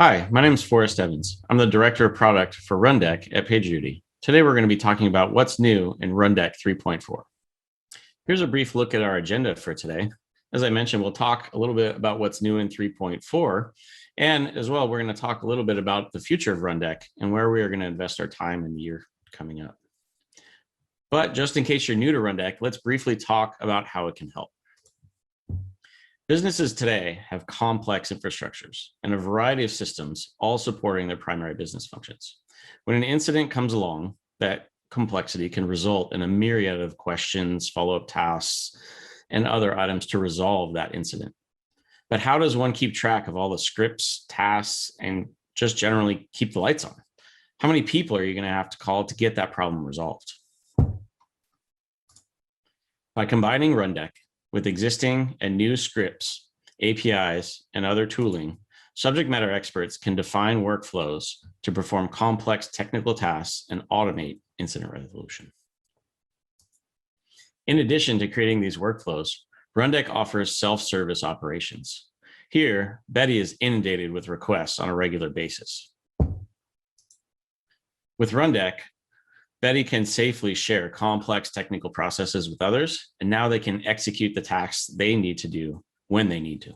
Hi, my name is Forrest Evans. I'm the Director of Product for Rundeck at PagerDuty. Today, we're going to be talking about what's new in Rundeck 3.4. Here's a brief look at our agenda for today. As I mentioned, we'll talk a little bit about what's new in 3.4. And as well, we're going to talk a little bit about the future of Rundeck and where we are going to invest our time in the year coming up. But just in case you're new to Rundeck, let's briefly talk about how it can help. Businesses today have complex infrastructures and a variety of systems, all supporting their primary business functions. When an incident comes along, that complexity can result in a myriad of questions, follow-up tasks, and other items to resolve that incident. But how does one keep track of all the scripts, tasks, and just generally keep the lights on? How many people are you going to have to call to get that problem resolved? By combining Rundeck with existing and new scripts, APIs, and other tooling, subject matter experts can define workflows to perform complex technical tasks and automate incident resolution. In addition to creating these workflows, Rundeck offers self-service operations. Here, Betty is inundated with requests on a regular basis. With Rundeck, Betty can safely share complex technical processes with others, and now they can execute the tasks they need to do when they need to.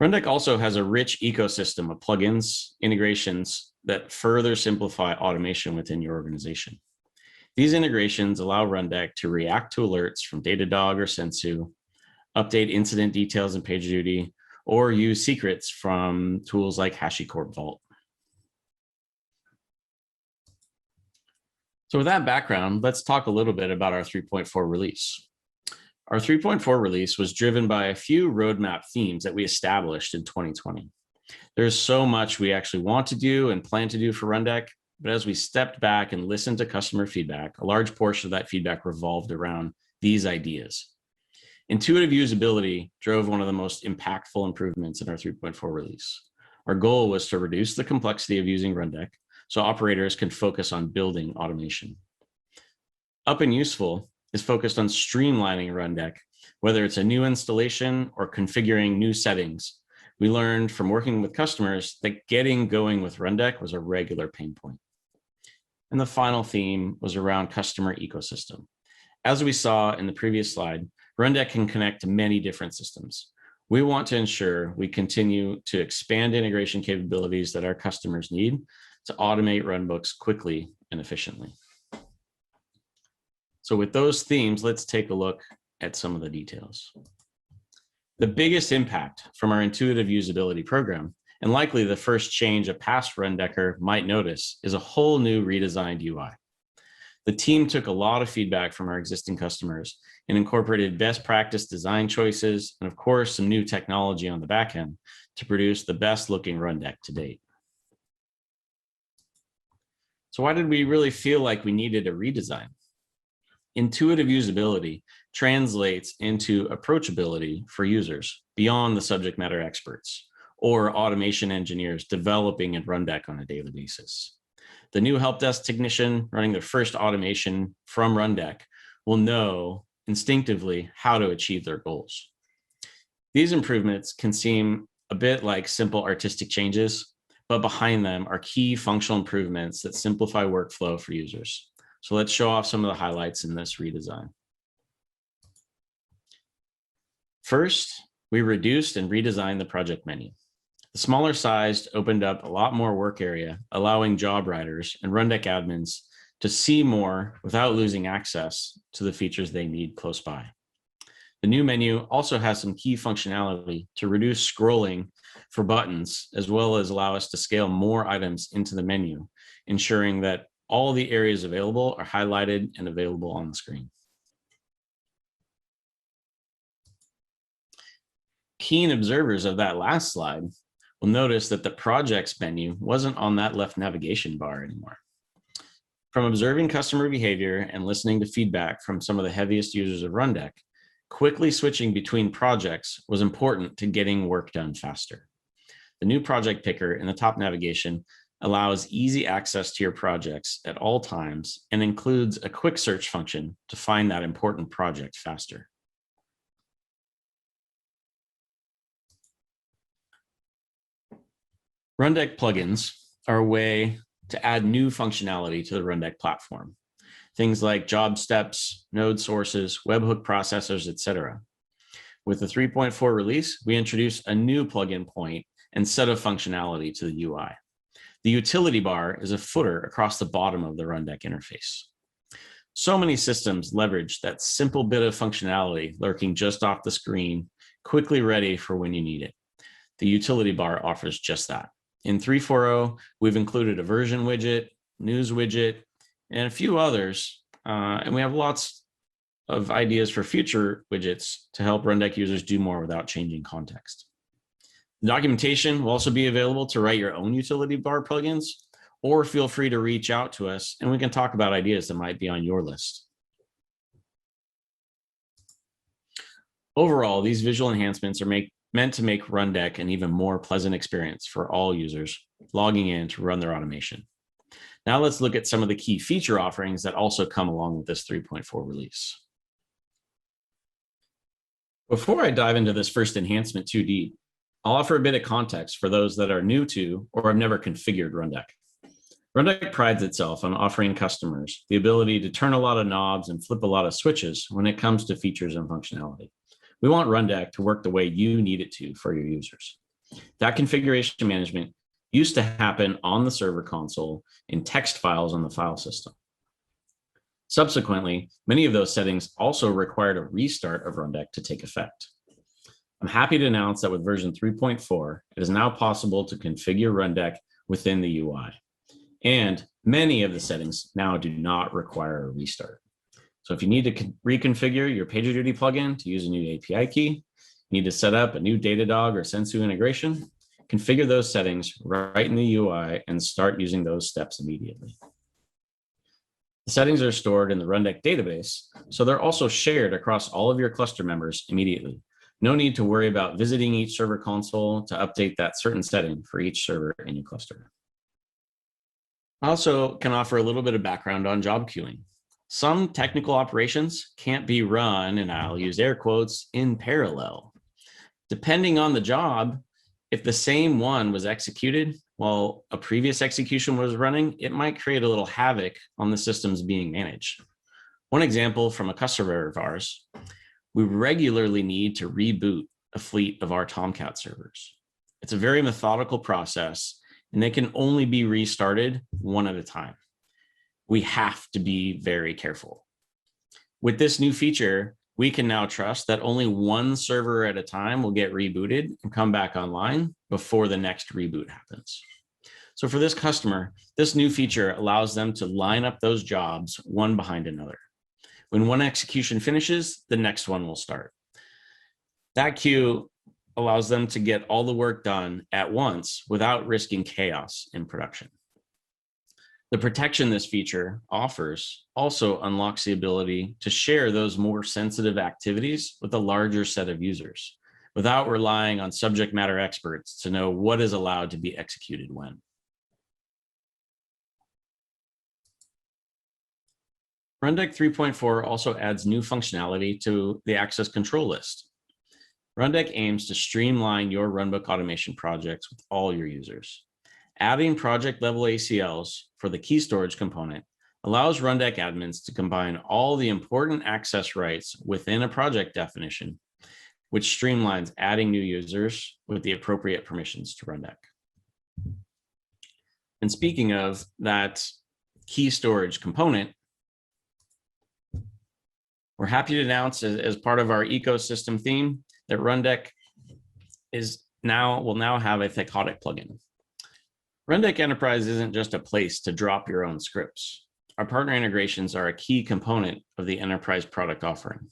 Rundeck also has a rich ecosystem of plugins, integrations that further simplify automation within your organization. These integrations allow Rundeck to react to alerts from Datadog or Sensu, update incident details in PagerDuty, or use secrets from tools like HashiCorp Vault. So with that background, let's talk a little bit about our 3.4 release. Our 3.4 release was driven by a few roadmap themes that we established in 2020. There's so much we actually want to do and plan to do for Rundeck, but as we stepped back and listened to customer feedback, a large portion of that feedback revolved around these ideas. Intuitive usability drove one of the most impactful improvements in our 3.4 release. Our goal was to reduce the complexity of using Rundeck, so operators can focus on building automation. Up and Useful is focused on streamlining Rundeck, whether it's a new installation or configuring new settings. We learned from working with customers that getting going with Rundeck was a regular pain point. And the final theme was around customer ecosystem. As we saw in the previous slide, Rundeck can connect to many different systems. We want to ensure we continue to expand integration capabilities that our customers need to automate runbooks quickly and efficiently. So with those themes, let's take a look at some of the details. The biggest impact from our intuitive usability program, and likely the first change a past Rundecker might notice, is a whole new redesigned UI. The team took a lot of feedback from our existing customers and incorporated best practice design choices, and of course, some new technology on the back end to produce the best looking Rundeck to date. So why did we really feel like we needed a redesign? Intuitive usability translates into approachability for users beyond the subject matter experts or automation engineers developing in Rundeck on a daily basis. The new help desk technician running their first automation from Rundeck will know instinctively how to achieve their goals. These improvements can seem a bit like simple artistic changes, but behind them are key functional improvements that simplify workflow for users. So let's show off some of the highlights in this redesign. First, we reduced and redesigned the project menu. The smaller size opened up a lot more work area, allowing job writers and Rundeck admins to see more without losing access to the features they need close by. The new menu also has some key functionality to reduce scrolling for buttons, as well as allow us to scale more items into the menu, ensuring that all the areas available are highlighted and available on the screen. Keen observers of that last slide will notice that the projects menu wasn't on that left navigation bar anymore. From observing customer behavior and listening to feedback from some of the heaviest users of Rundeck, quickly switching between projects was important to getting work done faster. The new project picker in the top navigation allows easy access to your projects at all times and includes a quick search function to find that important project faster. Rundeck plugins are a way to add new functionality to the Rundeck platform. Things like job steps, node sources, webhook processors, etc. With the 3.4 release, we introduced a new plugin point and set of functionality to the UI. The utility bar is a footer across the bottom of the Rundeck interface. So many systems leverage that simple bit of functionality lurking just off the screen, quickly ready for when you need it. The utility bar offers just that. In 3.4.0, we've included a version widget, news widget, and a few others. And we have lots of ideas for future widgets to help Rundeck users do more without changing context. The documentation will also be available to write your own utility bar plugins, or feel free to reach out to us and we can talk about ideas that might be on your list. Overall, these visual enhancements are meant to make Rundeck an even more pleasant experience for all users logging in to run their automation. Now let's look at some of the key feature offerings that also come along with this 3.4 release. Before I dive into this first enhancement too deep, I'll offer a bit of context for those that are new to or have never configured Rundeck. Rundeck prides itself on offering customers the ability to turn a lot of knobs and flip a lot of switches when it comes to features and functionality. We want Rundeck to work the way you need it to for your users. That configuration management used to happen on the server console in text files on the file system. Subsequently, many of those settings also required a restart of Rundeck to take effect. I'm happy to announce that with version 3.4, it is now possible to configure Rundeck within the UI. And many of the settings now do not require a restart. So if you need to reconfigure your PagerDuty plugin to use a new API key, you need to set up a new Datadog or Sensu integration, configure those settings right in the UI and start using those steps immediately. The settings are stored in the Rundeck database, so they're also shared across all of your cluster members immediately. No need to worry about visiting each server console to update that certain setting for each server in your cluster. I also can offer a little bit of background on job queuing. Some technical operations can't be run, and I'll use air quotes, in parallel. Depending on the job, if the same one was executed while a previous execution was running, it might create a little havoc on the systems being managed. One example from a customer of ours, we regularly need to reboot a fleet of our Tomcat servers. It's a very methodical process, and they can only be restarted one at a time. We have to be very careful. With this new feature, we can now trust that only one server at a time will get rebooted and come back online before the next reboot happens. So for this customer, this new feature allows them to line up those jobs one behind another. When one execution finishes, the next one will start. That queue allows them to get all the work done at once without risking chaos in production. The protection this feature offers also unlocks the ability to share those more sensitive activities with a larger set of users without relying on subject matter experts to know what is allowed to be executed when. Rundeck 3.4 also adds new functionality to the access control list. Rundeck aims to streamline your Runbook automation projects with all your users. Adding project-level ACLs for the key storage component allows Rundeck admins to combine all the important access rights within a project definition, which streamlines adding new users with the appropriate permissions to Rundeck. And speaking of that key storage component, we're happy to announce as part of our ecosystem theme that Rundeck will now have a Thycotic plugin. Rundeck Enterprise isn't just a place to drop your own scripts. Our partner integrations are a key component of the enterprise product offering.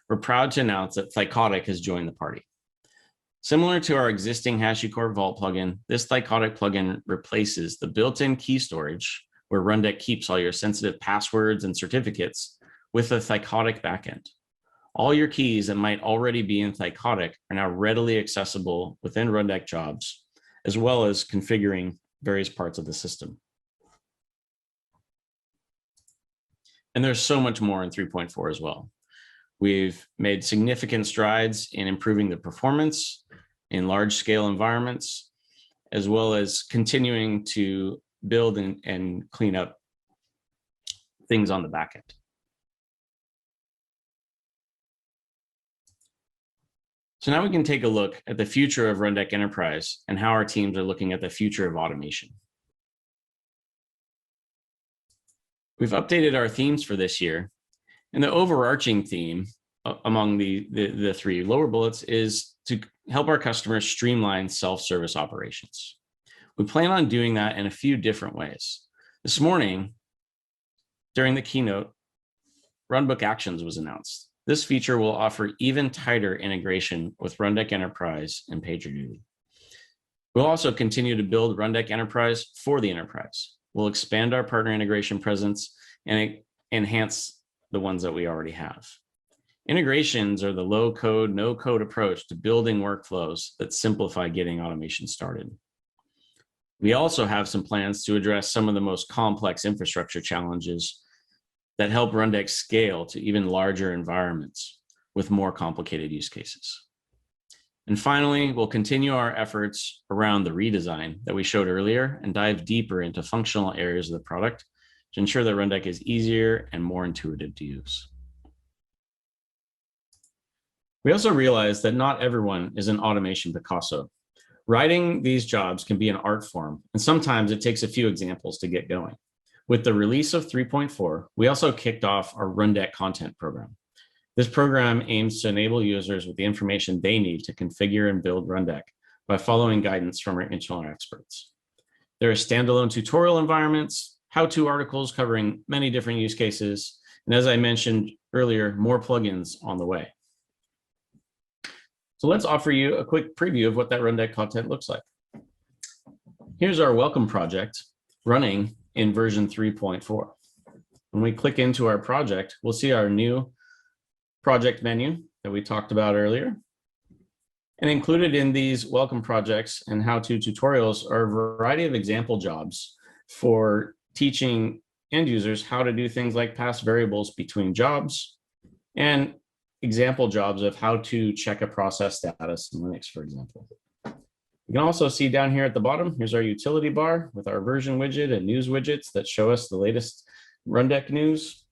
We're proud to announce that Thycotic has joined the party. Similar to our existing HashiCorp Vault plugin, this Thycotic plugin replaces the built-in key storage, where Rundeck keeps all your sensitive passwords and certificates, with a Thycotic backend. All your keys that might already be in Thycotic are now readily accessible within Rundeck jobs, as well as configuring various parts of the system. And there's so much more in 3.4 as well. We've made significant strides in improving the performance in large-scale environments, as well as continuing to build and clean up things on the back end. So now we can take a look at the future of Rundeck Enterprise and how our teams are looking at the future of automation. We've updated our themes for this year, and the overarching theme among the three lower bullets is to help our customers streamline self-service operations. We plan on doing that in a few different ways. This morning, during the keynote, Runbook Actions was announced. This feature will offer even tighter integration with Rundeck Enterprise and PagerDuty. We'll also continue to build Rundeck Enterprise for the enterprise. We'll expand our partner integration presence and enhance the ones that we already have. Integrations are the low code, no code approach to building workflows that simplify getting automation started. We also have some plans to address some of the most complex infrastructure challenges that help Rundeck scale to even larger environments with more complicated use cases. And finally, we'll continue our efforts around the redesign that we showed earlier and dive deeper into functional areas of the product to ensure that Rundeck is easier and more intuitive to use. We also realize that not everyone is an automation Picasso. Writing these jobs can be an art form, and sometimes it takes a few examples to get going. With the release of 3.4, we also kicked off our Rundeck content program. This program aims to enable users with the information they need to configure and build Rundeck by following guidance from our internal experts. There are standalone tutorial environments, how-to articles covering many different use cases, and as I mentioned earlier, more plugins on the way. So let's offer you a quick preview of what that Rundeck content looks like. Here's our welcome project running in version 3.4. When we click into our project, we'll see our new project menu that we talked about earlier. And included in these welcome projects and how-to tutorials are a variety of example jobs for teaching end users how to do things like pass variables between jobs and example jobs of how to check a process status in Linux, for example. You can also see down here at the bottom, here's our utility bar with our version widget and news widgets that show us the latest Rundeck news,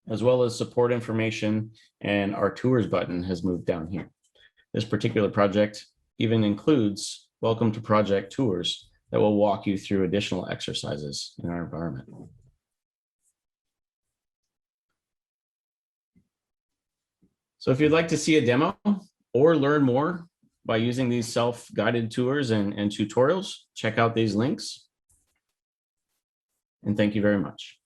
as well as support information, and our tours button has moved down here. This particular project even includes welcome to project tours that will walk you through additional exercises in our environment. So if you'd like to see a demo or learn more by using these self-guided tours and tutorials, check out these links. And thank you very much.